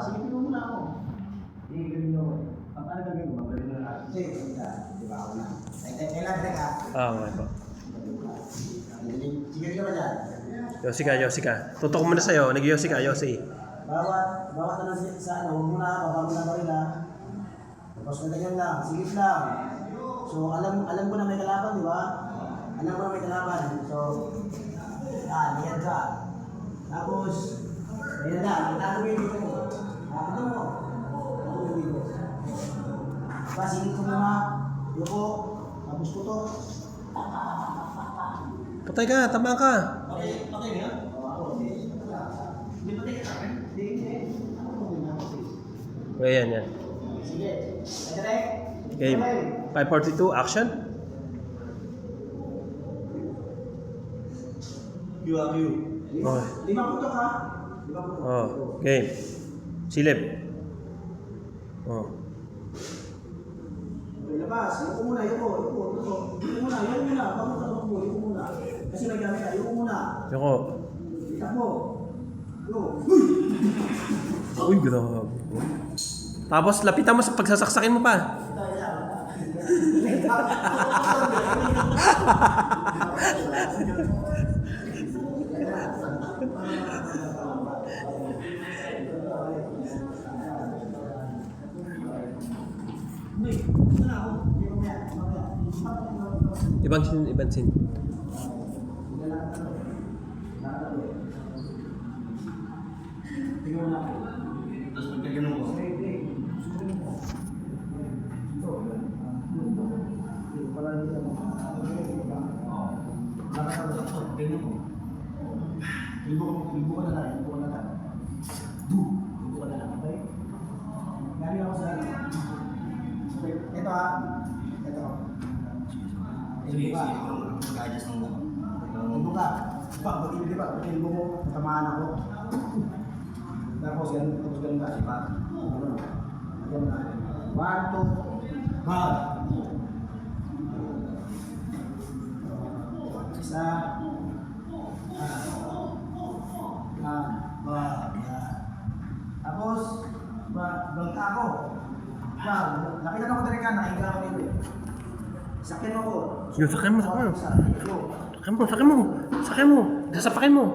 sige, pinuno na ako. Hindi, ganun ako. Paano gagawin mo? Magaling na natin. Sige, di ba ako na? Kailan ka? Okay po. Sige ka ba dyan? Yosi ka. Tutok mo na sa'yo. Nag-yosi ka, Yosi. Bawat na sa ano, huwag mo na, baba mo na ba rin ha? Tapos na ganyan lang, sigit lang. So, alam ko na may kalaban, di ba? Alam ko na may kalaban. So, liyan ka. Tapos, ayun na, itago mo yung dito mo. Ito mo. Itago mo yung dito. Diba, sigit ko muna, yuko, tapos puto. Patay ka, tama ka. Okay nga? Oo, ako. Hindi patay ka sa akin? Hindi. Ako muna kasi. Yan. Sige. Direct. Okay. 5:42, action. You. Okay. 5 putok ha? 5 putok. Oh, game. Silip. Oh. Okay, labas. Yuko muna. Bago ka tumakbo, yuko muna. Kasi may gamit ka, yuko muna. Yoko. Takbo. Go. Uy, grabe. Tapos lapitan mo sa pagsasaksakin mo pa. Ibang sin. Tapos magkaganon ko. Libo ka na lang. Okay? Gani ako sa ano. Okay, ito ha. Ito. Sige, mag-adjust ng lang. Libo ka. Di ba? Libo mo, natamaan ako. Tapos ganun ka. Diba? Ganun na. 1, 2, bag. Isa. Tapos, bangka ako. Nakita mo ko talaga, nakiga ako dito. Sakyan ako. Yung sakyan mo. Sasapakin mo.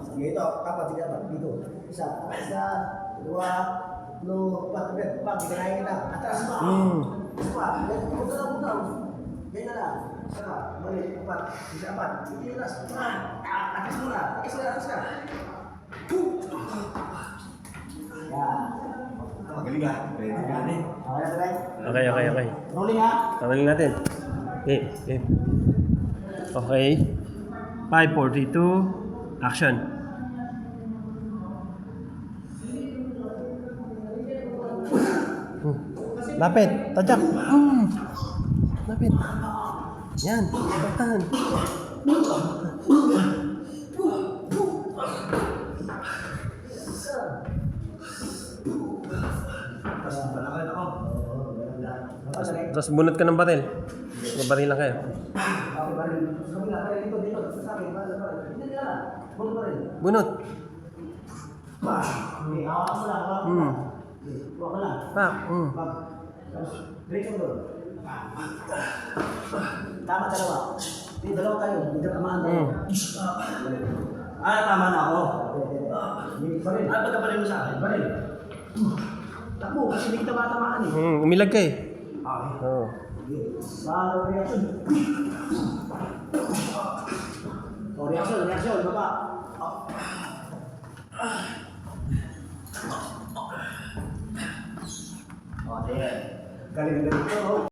Sige, ito. Dapat. Dito. Isa, 2, 3, 4, 5. Ginahin kita. Atras pa. Isa. Ganyan na lang. Isa. Balik. 4. Isa, 4. Sige, atras. Atras muna. Atras ka. Yan. Magaling ka. Ready ka na eh. Okay. Rolling ha. Tawagin natin. Okay. Okay. 5:42, action. Lapit, tajak. Lapit. Yan, tahan. Tapos bunot ka ng baril. Baril lang kayo. Bunot. Pak. Tama dalawa. Dalawa tayo. Hindi tamaan tayo. Tama na ako. Baril. Pagkaparin mo sa akin. Baril. Takbo kasi hindi kita matamaan eh. Umilag ka eh. Okay. Oo. Reaction. Reaction. Baba. Okay. Galing.